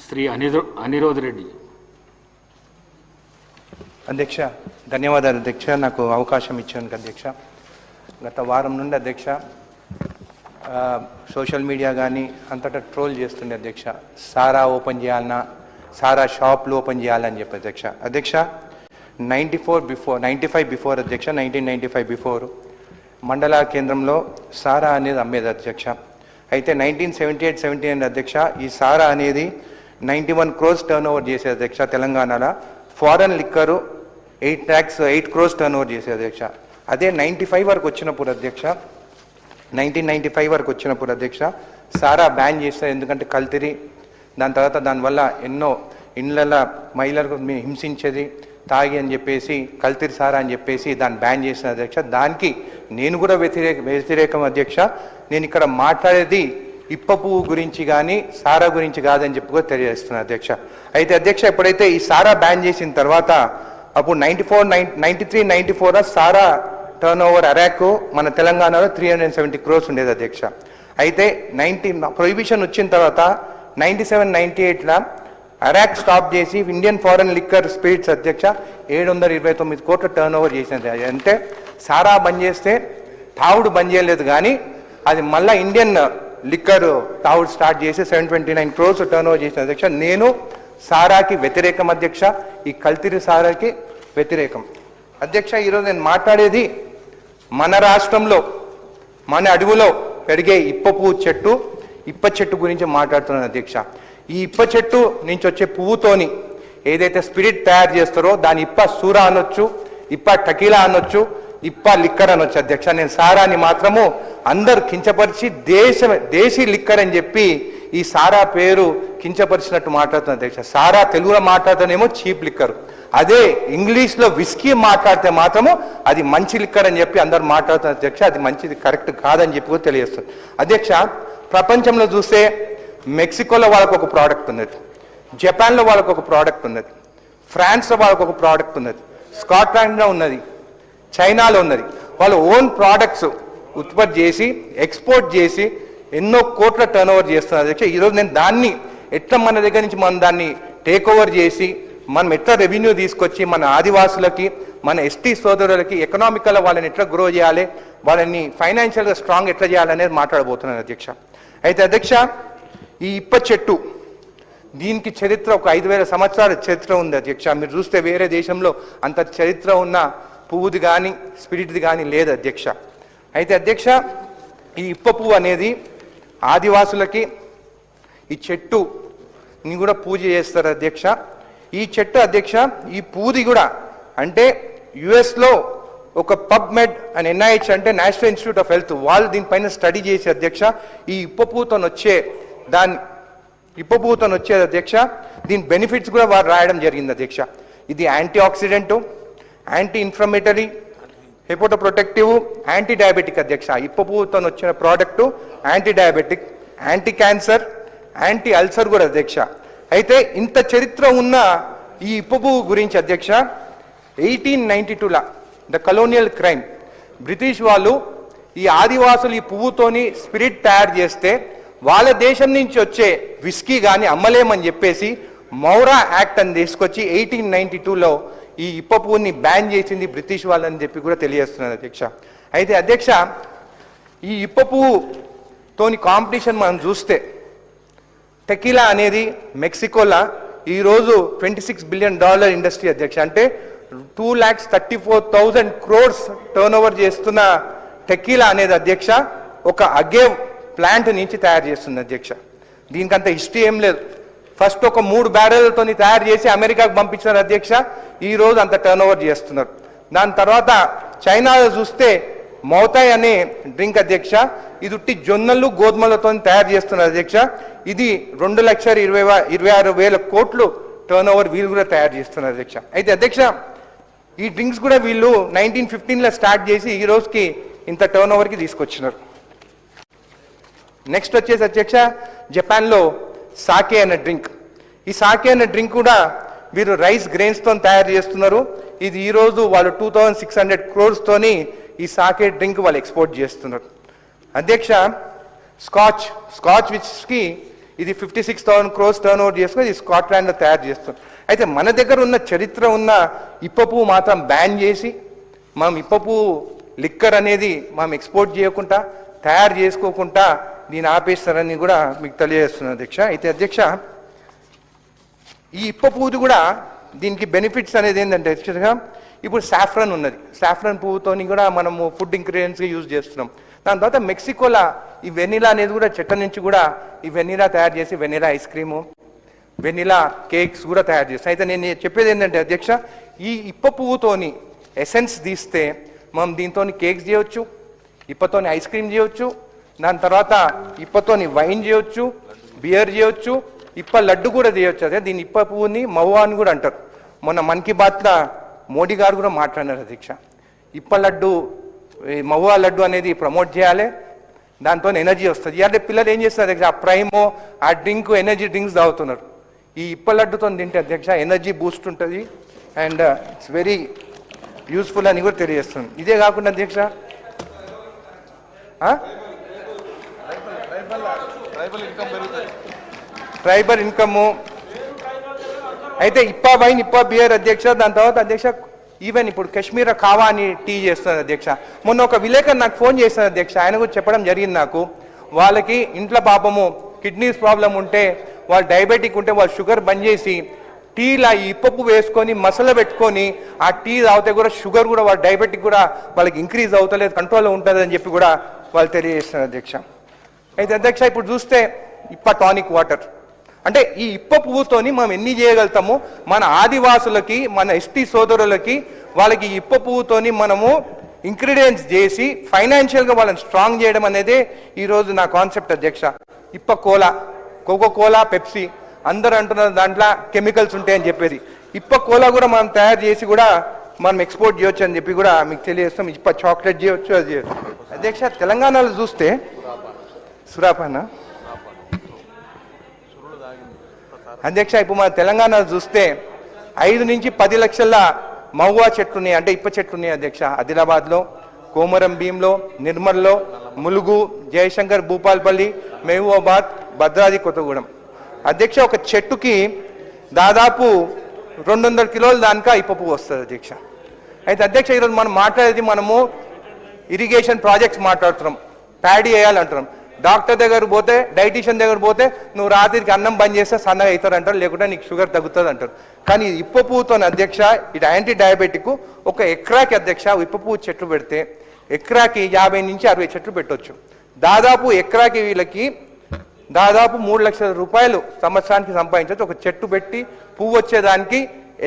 శ్రీ అనిరోధ్ రెడ్డి. అధ్యక్ష ధన్యవాదాలు అధ్యక్ష, నాకు అవకాశం ఇచ్చాను అధ్యక్ష. గత వారం నుండి అధ్యక్ష సోషల్ మీడియా కానీ అంతటా ట్రోల్ చేస్తుండే అధ్యక్ష, సారా ఓపెన్ చేయాలన్నా, సారా షాప్లు ఓపెన్ చేయాలని చెప్పి అధ్యక్ష. అధ్యక్ష 95 బిఫోర్ అధ్యక్ష 1995 బిఫోర్ మండల కేంద్రంలో సారా అనేది అమ్మేది అధ్యక్ష. అయితే 1978-79 అధ్యక్ష ఈ సారా అనేది 91 crores టర్న్ ఓవర్ చేసేది అధ్యక్ష. తెలంగాణలో foreign liquor 8 crores turn over చేసేది అధ్యక్ష. అదే 95 వరకు వచ్చినప్పుడు అధ్యక్ష 1995 వరకు వచ్చినప్పుడు అధ్యక్ష సారా బ్యాన్ చేస్తారు, ఎందుకంటే కల్తీరి, దాని తర్వాత దానివల్ల ఎన్నో ఇండ్ల మహిళలకు హింసించేది, తాగి అని చెప్పేసి కల్తీరి సారా అని చెప్పేసి దాన్ని బ్యాన్ చేసిన అధ్యక్ష. దానికి నేను కూడా వ్యతిరేకం అధ్యక్ష. నేను ఇక్కడ మాట్లాడేది ఇప్ప పువ్వు గురించి కానీ సారా గురించి కాదని చెప్పి కూడా తెలియజేస్తున్నాను అధ్యక్ష. అయితే అధ్యక్ష ఎప్పుడైతే ఈ సారా బ్యాన్ చేసిన తర్వాత అప్పుడు 93-94 సారా టర్న్ ఓవర్ అరాక్ మన తెలంగాణలో 370 crores ఉండేది అధ్యక్ష. అయితే ప్రొహిబిషన్ వచ్చిన తర్వాత 97-98 అరాక్ స్టాప్ చేసి ఇండియన్ ఫారెన్ లిక్కర్ స్పిరిట్స్ అధ్యక్ష 729 crores టర్న్ ఓవర్ చేసింది. అంటే సారా బంద్ చేస్తే తావుడు బంద్ చేయలేదు, కానీ అది మళ్ళీ ఇండియన్ లిక్కర్ తావుడు స్టార్ట్ చేసి 729 crores టర్న్ ఓవర్ చేసిన అధ్యక్ష. నేను సారాకి వ్యతిరేకం అధ్యక్ష, ఈ కల్తీరి సారాకి వ్యతిరేకం అధ్యక్ష. ఈరోజు నేను మాట్లాడేది మన రాష్ట్రంలో మన అడవులో పెరిగే ఇప్ప చెట్టు గురించి మాట్లాడుతున్నాను అధ్యక్ష. ఈ ఇప్ప చెట్టు నుంచి వచ్చే పువ్వుతోని ఏదైతే స్పిరిట్ తయారు చేస్తారో దాని ఇప్ప సూరా అనొచ్చు, ఇప్ప టకీలా అనొచ్చు, ఇప్ప లిక్కర్ అనొచ్చు అధ్యక్ష. నేను సారాని మాత్రము అందరు కించపరిచి దేశీ లిక్కర్ అని చెప్పి ఈ సారా పేరు కించపరిచినట్టు మాట్లాడుతున్నా అధ్యక్ష. సారా తెలుగులో మాట్లాడుతానేమో చీప్ లిక్కర్, అదే ఇంగ్లీష్లో విస్కీ మాట్లాడితే మాత్రము అది మంచి లిక్కర్ అని చెప్పి అందరు మాట్లాడుతున్నారు అధ్యక్ష. అది మంచిది కరెక్ట్ కాదని చెప్పి కూడా తెలియజేస్తుంది అధ్యక్ష. ప్రపంచంలో చూస్తే మెక్సికోలో వాళ్ళకు ఒక ప్రోడక్ట్ ఉన్నది, జపాన్లో వాళ్ళకు ఒక ప్రోడక్ట్ ఉన్నది, ఫ్రాన్స్లో వాళ్ళకు ఒక ప్రోడక్ట్ ఉన్నది, స్కాట్లాండ్లో ఉన్నది, చైనాలో ఉన్నది. వాళ్ళు ఓన్ ప్రోడక్ట్స్ ఉత్పత్తి చేసి ఎక్స్పోర్ట్ చేసి ఎన్నో కోట్ల టర్న్ ఓవర్ చేస్తున్నారు అధ్యక్ష. ఈరోజు నేను దాన్ని ఎట్లా మన దగ్గర నుంచి మనం దాన్ని టేక్ ఓవర్ చేసి మనం ఎట్లా రెవెన్యూ తీసుకొచ్చి మన ఆదివాసులకి, మన ఎస్టీ సోదరులకి ఎకనామికల్గా వాళ్ళని ఎట్లా గ్రో చేయాలి, వాళ్ళని ఫైనాన్షియల్గా స్ట్రాంగ్ ఎట్లా చేయాలనేది మాట్లాడబోతున్నాను అధ్యక్ష. అయితే అధ్యక్ష ఈ ఇప్ప చెట్టు దీనికి చరిత్ర ఒక 5000 సంవత్సరాల చరిత్ర ఉంది అధ్యక్ష. మీరు చూస్తే వేరే దేశంలో అంత చరిత్ర ఉన్న పువ్వుది కానీ స్పిరిట్ది కానీ లేదు అధ్యక్ష. అయితే అధ్యక్ష ఈ ఇప్ప పువ్వు అనేది ఆదివాసులకి ఈ చెట్టుని కూడా పూజ చేస్తారు అధ్యక్ష. ఈ చెట్టు అధ్యక్ష ఈ పువ్వుది కూడా అంటే యుఎస్లో ఒక పబ్మెడ్ అండ్ NIH అంటే నేషనల్ ఇన్స్టిట్యూట్ ఆఫ్ హెల్త్ వాళ్ళు దీనిపైన స్టడీ చేసి అధ్యక్ష ఈ ఇప్ప పువ్వుతో వచ్చే అధ్యక్ష దీని బెనిఫిట్స్ కూడా వారు రాయడం జరిగింది అధ్యక్ష. ఇది antioxidant, anti inflammatory, hepatoprotective, antidiabetic అధ్యక్ష. ఇప్ప పువ్వుతో వచ్చిన product antidiabetic, anticancer, antiulcer కూడా అధ్యక్ష. అయితే ఇంత చరిత్ర ఉన్న ఈ ఇప్ప పువ్వు గురించి అధ్యక్ష 1892 ద కలోనియల్ క్రైమ్ బ్రిటిష్ వాళ్ళు ఈ ఆదివాసులు ఈ పువ్వుతోని స్పిరిట్ తయారు చేస్తే వాళ్ళ దేశం నుంచి వచ్చే విస్కీ కానీ అమ్మలేమని చెప్పేసి మౌరా యాక్ట్ అని తీసుకొచ్చి 1892లో ఈ ఇప్ప పువ్వుని బ్యాన్ చేసింది బ్రిటిష్ వాళ్ళని చెప్పి కూడా తెలియజేస్తున్నారు అధ్యక్ష. అయితే అధ్యక్ష ఈ ఇప్ప పువ్వుతోని కాంపిటీషన్ మనం చూస్తే టెకీలా అనేది మెక్సికోలా ఈరోజు $26 బిలియన్ ఇండస్ట్రీ అధ్యక్ష. అంటే 2,34,000 crores టర్న్ ఓవర్ చేస్తున్న టెకీలా అనేది అధ్యక్ష ఒక అగేవ్ ప్లాంట్ నుంచి తయారు చేస్తుంది అధ్యక్ష. దీనికంత హిస్టరీ ఏం లేదు. ఫస్ట్ ఒక 3 బ్యారెల్తో తయారు చేసి అమెరికాకు పంపించారు అధ్యక్ష. ఈరోజు అంత టర్న్ ఓవర్ చేస్తున్నారు. దాని తర్వాత చైనాలో చూస్తే మౌతాయ్ అనే డ్రింక్ అధ్యక్ష, ఇది ఉట్టి జొన్నలు గోధుమలతో తయారు చేస్తున్నారు అధ్యక్ష. ఇది 2,26,000 కోట్లు టర్న్ ఓవర్ వీళ్ళు కూడా తయారు చేస్తున్నారు అధ్యక్ష. అయితే అధ్యక్ష ఈ డ్రింక్స్ కూడా వీళ్ళు 1915లో స్టార్ట్ చేసి ఈ రోజుకి ఇంత టర్న్ ఓవర్కి తీసుకొచ్చినారు. నెక్స్ట్ వచ్చేసి అధ్యక్ష జపాన్లో సాకే అనే డ్రింక్. ఈ సాకే అనే డ్రింక్ కూడా వీరు రైస్ గ్రెయిన్స్తో తయారు చేస్తున్నారు. ఇది ఈరోజు వాళ్ళు 2,600 crores ఈ సాకే డ్రింక్ వాళ్ళు ఎక్స్పోర్ట్ చేస్తున్నారు అధ్యక్ష. స్కాచ్ విస్కీ ఇది 56,000 crores టర్న్ ఓవర్ చేసుకుని ఇది స్కాట్లాండ్లో తయారు చేస్తుంది. అయితే మన దగ్గర ఉన్న చరిత్ర ఉన్న ఇప్ప పువ్వు మాత్రం బ్యాన్ చేసి మనం ఇప్ప పువ్వు లిక్కర్ అనేది మనం ఎక్స్పోర్ట్ చేయకుండా తయారు చేసుకోకుండా దీన్ని ఆపేస్తారని కూడా మీకు తెలియజేస్తున్నాను అధ్యక్ష. అయితే అధ్యక్ష ఈ ఇప్ప పువ్వుది కూడా దీనికి బెనిఫిట్స్ అనేది ఏంటంటే అధ్యక్షగా ఇప్పుడు సాఫ్రన్ ఉన్నది, సాఫ్రన్ పువ్వుతోని కూడా మనము ఫుడ్ ఇంగ్రీడియంట్స్గా యూజ్ చేస్తున్నాం. దాని తర్వాత మెక్సికోలో ఈ వెనిలా అనేది కూడా చెట్ల నుంచి కూడా ఈ వెనిలా తయారు చేసి vanilla ice cream vanilla cakes కూడా తయారు చేస్తాం. అయితే నేను చెప్పేది ఏంటంటే అధ్యక్ష ఈ ఇప్ప పువ్వుతోని ఎసెన్స్ తీస్తే మనం దీంతో కేక్స్ చేయవచ్చు, ఇప్పతోని ఐస్ క్రీమ్ చేయవచ్చు, దాని తర్వాత ఇప్పతోని వైన్ చేయవచ్చు, బియర్ చేయవచ్చు, ఇప్ప లడ్డు కూడా చేయవచ్చు. అదే దీని ఇప్ప పువ్వుని మవ్వా అని కూడా అంటారు. మొన్న మన్ కీ బాత్లో మోడీ గారు కూడా మాట్లాడినారు అధ్యక్ష. ఇప్ప లడ్డు మవ్వా లడ్డు అనేది ప్రమోట్ చేయాలి, దాంతో ఎనర్జీ వస్తుంది. అంటే పిల్లలు ఏం చేస్తారు అధ్యక్ష, ఆ ప్రైమో ఆ డ్రింక్ ఎనర్జీ డ్రింక్స్ తాగుతున్నారు. ఈ ఇప్ప లడ్డుతో తింటే అధ్యక్ష ఎనర్జీ బూస్ట్ ఉంటుంది అండ్ ఇట్స్ వెరీ యూస్ఫుల్ అని కూడా తెలియజేస్తుంది. ఇదే కాకుండా అధ్యక్ష ట్రైబల్ ఇన్కమ్ అయితే ఇప్పా వైన్ ఇప్పా బియర్ అధ్యక్ష. దాని తర్వాత అధ్యక్ష ఈవెన్ ఇప్పుడు కాశ్మీర్ కావా అని టీ చేస్తున్నారు అధ్యక్ష. మొన్న ఒక విలేకరు నాకు ఫోన్ చేస్తున్నారు అధ్యక్ష, ఆయన కూడా చెప్పడం జరిగింది నాకు. వాళ్ళకి ఇంట్లో పాపము కిడ్నీస్ ప్రాబ్లం ఉంటే, వాళ్ళు డయాబెటిక్ ఉంటే వాళ్ళు షుగర్ బంద్ చేసి టీలా ఈ ఇప్పపు వేసుకొని మసాలా పెట్టుకొని ఆ టీ తాగితే కూడా షుగర్ కూడా వాళ్ళ డయాబెటిక్ కూడా వాళ్ళకి ఇంక్రీజ్ అవుతలేదు, కంట్రోల్లో ఉంటుంది అని చెప్పి కూడా వాళ్ళు తెలియజేస్తున్నారు అధ్యక్ష. అయితే అధ్యక్ష ఇప్పుడు చూస్తే ఇప్ప టానిక్ వాటర్ అంటే ఈ ఇప్ప పువ్వుతోని మనం ఎన్ని చేయగలుగుతాము, మన ఆదివాసులకి మన ఎస్టీ సోదరులకి వాళ్ళకి ఈ ఇప్ప పువ్వుతోని మనము ఇంగ్రీడియంట్స్ చేసి ఫైనాన్షియల్గా వాళ్ళని స్ట్రాంగ్ చేయడం అనేది ఈరోజు నా కాన్సెప్ట్ అధ్యక్ష. ఇప్ప కోలా, కోకో కోలా, పెప్సీ అందరూ అంటున్నారు దాంట్లో కెమికల్స్ ఉంటాయని చెప్పేది. ఇప్ప కోలా కూడా మనం తయారు చేసి కూడా మనం ఎక్స్పోర్ట్ చేయొచ్చు అని చెప్పి కూడా మీకు తెలియజేస్తాం. ఇప్ప చాక్లెట్ చేయొచ్చు, అది చేయొచ్చు అధ్యక్ష. తెలంగాణలో చూస్తే సురాపాన అధ్యక్ష, ఇప్పుడు మన తెలంగాణలో చూస్తే 5 నుంచి 10 లక్షల మవ్వా చెట్లు ఉన్నాయి, అంటే ఇప్ప చెట్లు ఉన్నాయి అధ్యక్ష. ఆదిలాబాద్లో, కోమరం భీంలో, నిర్మల్లో, ములుగు, జయశంకర్, భూపాల్పల్లి, మహబూబాబాద్, భద్రాద్రి కొత్తగూడెం అధ్యక్ష. ఒక చెట్టుకి దాదాపు 200 కిలోల దానికా ఇప్ప పువ్వు వస్తుంది అధ్యక్ష. అయితే అధ్యక్ష ఈరోజు మనం మాట్లాడేది మనము ఇరిగేషన్ ప్రాజెక్ట్స్ మాట్లాడుతున్నాం, ప్యాడీ వేయాలంటున్నాం. డాక్టర్ దగ్గర పోతే, డైటీషియన్ దగ్గర పోతే నువ్వు రాత్రికి అన్నం బంద్ చేస్తే సన్నగా అవుతారు అంటారు, లేకుంటే నీకు షుగర్ తగ్గుతుంది అంటారు. కానీ ఇప్ప పువ్వుతో అధ్యక్ష ఇది యాంటీ డయాబెటిక్. ఒక ఎకరాకి అధ్యక్ష ఇప్ప పువ్వు చెట్లు పెడితే ఎకరాకి 50 నుంచి 60 చెట్లు పెట్టవచ్చు. దాదాపు ఎకరాకి వీళ్ళకి దాదాపు 3 లక్షల రూపాయలు సంవత్సరానికి సంపాదించవచ్చు. ఒక చెట్టు పెట్టి పువ్వు వచ్చేదానికి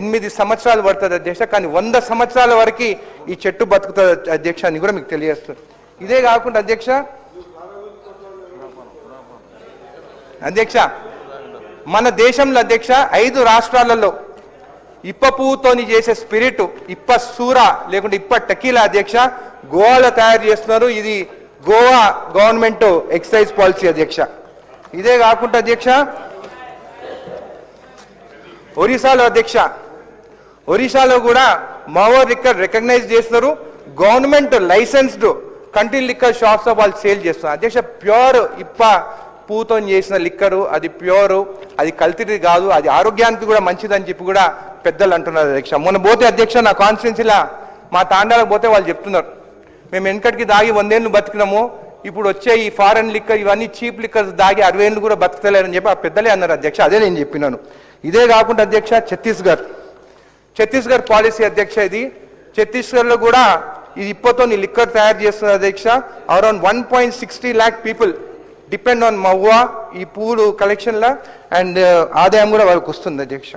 8 సంవత్సరాలు పడుతుంది అధ్యక్ష. కానీ 100 సంవత్సరాల వరకు ఈ చెట్టు బతుకుతుంది అధ్యక్ష అని కూడా మీకు తెలియజేస్తుంది. ఇదే కాకుండా అధ్యక్ష మన దేశంలో అధ్యక్ష 5 రాష్ట్రాలలో ఇప్ప పువ్వుతోని చేసే స్పిరిట్ ఇప్ప సూరా లేకుంటే ఇప్ప టకీలా అధ్యక్ష గోవాలో తయారు చేస్తున్నారు. ఇది గోవా గవర్నమెంట్ ఎక్సైజ్ పాలసీ అధ్యక్ష. ఇదే కాకుండా అధ్యక్ష ఒరిస్సాలో కూడా మవో లిక్కర్ రికగ్నైజ్ చేస్తున్నారు. Government licensed country liquor shops వాళ్ళు సేల్ చేస్తున్నారు అధ్యక్ష. ప్యూర్ ఇప్ప పూతో చేసిన లిక్కరు, అది ప్యూరు, అది కల్తీది కాదు, అది ఆరోగ్యానికి కూడా మంచిదని చెప్పి కూడా పెద్దలు అంటున్నారు అధ్యక్ష. మొన్న పోతే అధ్యక్ష నా కాన్స్టిట్యున్సీలా మా తాండాలకు పోతే వాళ్ళు చెప్తున్నారు, మేము వెనకటికి దాగి 100 ఏళ్ళు బతికినాము, ఇప్పుడు వచ్చే ఈ ఫారెన్ లిక్కర్ ఇవన్నీ చీప్ లిక్కర్స్ దాగి 60 ఏళ్ళు కూడా బతుకుతలేరని చెప్పి ఆ పెద్దలే అన్నారు అధ్యక్ష. అదే నేను చెప్పినాను. ఇదే కాకుండా అధ్యక్ష ఛత్తీస్గఢ్ పాలసీ అధ్యక్ష. ఇది ఛత్తీస్గఢ్లో కూడా ఇది ఇప్పతో లిక్కర్ తయారు చేస్తున్నారు అధ్యక్ష. Around 1.60 lakh people depend on మవ్వా ఈ పూలు కలెక్షన్లా అండ్ ఆదాయం కూడా వాళ్ళకి వస్తుంది అధ్యక్ష.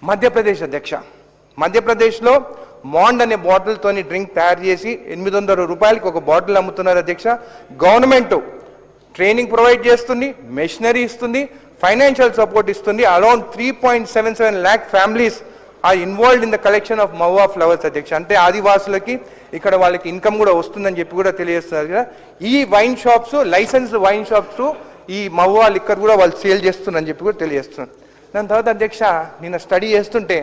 మధ్యప్రదేశ్ అధ్యక్ష, మధ్యప్రదేశ్లో మాండ్ అనే బాటిల్తోని డ్రింక్ తయారు చేసి 800 రూపాయలకి ఒక బాటిల్ అమ్ముతున్నారు అధ్యక్ష. గవర్నమెంట్ ట్రైనింగ్ ప్రొవైడ్ చేస్తుంది, మెషినరీ ఇస్తుంది, ఫైనాన్షియల్ సపోర్ట్ ఇస్తుంది. Around 3.77 lakh families are involved in the collection of మవ్వా ఫ్లవర్స్ అధ్యక్ష. అంటే ఆదివాసులకి ఇక్కడ వాళ్ళకి ఇన్కమ్ కూడా వస్తుందని చెప్పి కూడా తెలియజేస్తున్నారు కదా. ఈ wine shops, licensed wine shops ఈ మవ్వా లిక్కర్ కూడా వాళ్ళు సేల్ చేస్తున్నారని చెప్పి కూడా తెలియజేస్తున్నారు. దాని తర్వాత అధ్యక్ష నిన్న స్టడీ చేస్తుంటే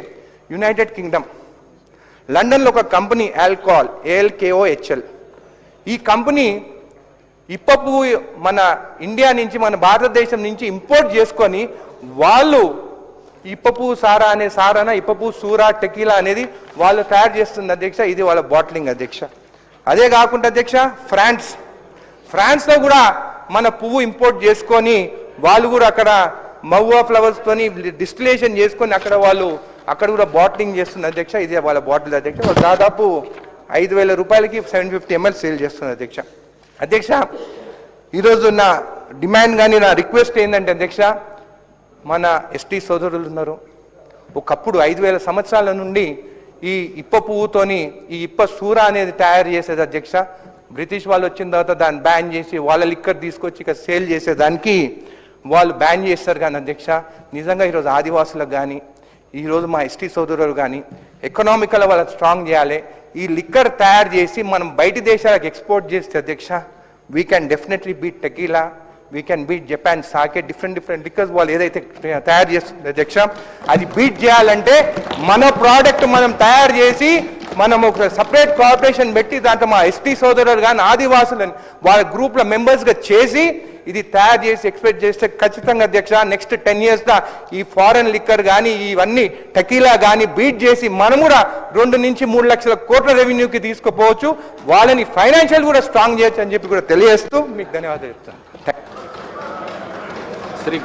యునైటెడ్ కింగ్డమ్ లండన్లో ఒక కంపెనీ ఆల్కహాల్ ALKOHL, ఈ కంపెనీ ఇప్ప పువ్వు మన ఇండియా నుంచి మన భారతదేశం నుంచి ఇంపోర్ట్ చేసుకొని వాళ్ళు ఇప్ప పువ్వు సారా అనే సారాన ఇప్ప పువ్వు సూరా టెకీలా అనేది వాళ్ళు తయారు చేస్తుంది అధ్యక్ష. ఇది వాళ్ళ బాటిలింగ్ అధ్యక్ష. అదే కాకుండా అధ్యక్ష ఫ్రాన్స్లో కూడా మన పువ్వు ఇంపోర్ట్ చేసుకొని వాళ్ళు కూడా అక్కడ మవ్వా ఫ్లవర్స్తోని డిస్టిలేషన్ చేసుకొని అక్కడ కూడా బాటిలింగ్ చేస్తుంది అధ్యక్ష. ఇది వాళ్ళ బాటిల్ అధ్యక్ష. వాళ్ళు దాదాపు 5,000 రూపాయలకి 750 ml సేల్ చేస్తుంది అధ్యక్ష. అధ్యక్ష, ఈరోజు నా డిమాండ్ కానీ నా రిక్వెస్ట్ ఏంటంటే అధ్యక్ష, మన ఎస్టీ సోదరులు ఉన్నారు. ఒకప్పుడు 5,000 సంవత్సరాల నుండి ఈ ఇప్ప పువ్వుతోని ఈ ఇప్ప సూర అనేది తయారు చేసేది అధ్యక్ష. బ్రిటిష్ వాళ్ళు వచ్చిన తర్వాత దాన్ని బ్యాన్ చేసి వాళ్ళ లిక్కర్ తీసుకొచ్చి ఇక్కడ సేల్ చేసేదానికి వాళ్ళు బ్యాన్ చేస్తారు. కానీ అధ్యక్ష, నిజంగా ఈరోజు ఆదివాసులకు కానీ ఈరోజు మా ఎస్టీ సోదరులు కానీ ఎకనామికల్ వాళ్ళకి స్ట్రాంగ్ చేయాలి. ఈ లిక్కర్ తయారు చేసి మనం బయటి దేశాలకు ఎక్స్పోర్ట్ చేస్తే అధ్యక్ష, we can definitely beat tequila, we can beat Japan Sake, different liquors వాళ్ళు ఏదైతే తయారు చేస్తుంది అధ్యక్ష, అది బీట్ చేయాలంటే మన ప్రోడక్ట్ మనం తయారు చేసి మనం ఒక సపరేట్ కార్పొరేషన్ పెట్టి దాంట్లో మా ఎస్టీ సోదరులు కానీ ఆదివాసులని వాళ్ళ గ్రూప్ల మెంబర్స్గా చేసి ఇది తయారు చేసి ఎక్స్పెక్ట్ చేస్తే ఖచ్చితంగా అధ్యక్ష నెక్స్ట్ 10 yearsలో ఈ ఫారెన్ లిక్కర్ కానీ ఇవన్నీ టెకీలా కానీ బీట్ చేసి మనం కూడా 2 నుంచి 3 లక్షల కోట్ల రెవెన్యూకి తీసుకుపోవచ్చు. వాళ్ళని ఫైనాన్షియల్ కూడా స్ట్రాంగ్ చేయొచ్చు అని చెప్పి కూడా తెలియజేస్తూ మీకు ధన్యవాదాలు చెప్తాను. శ్రీ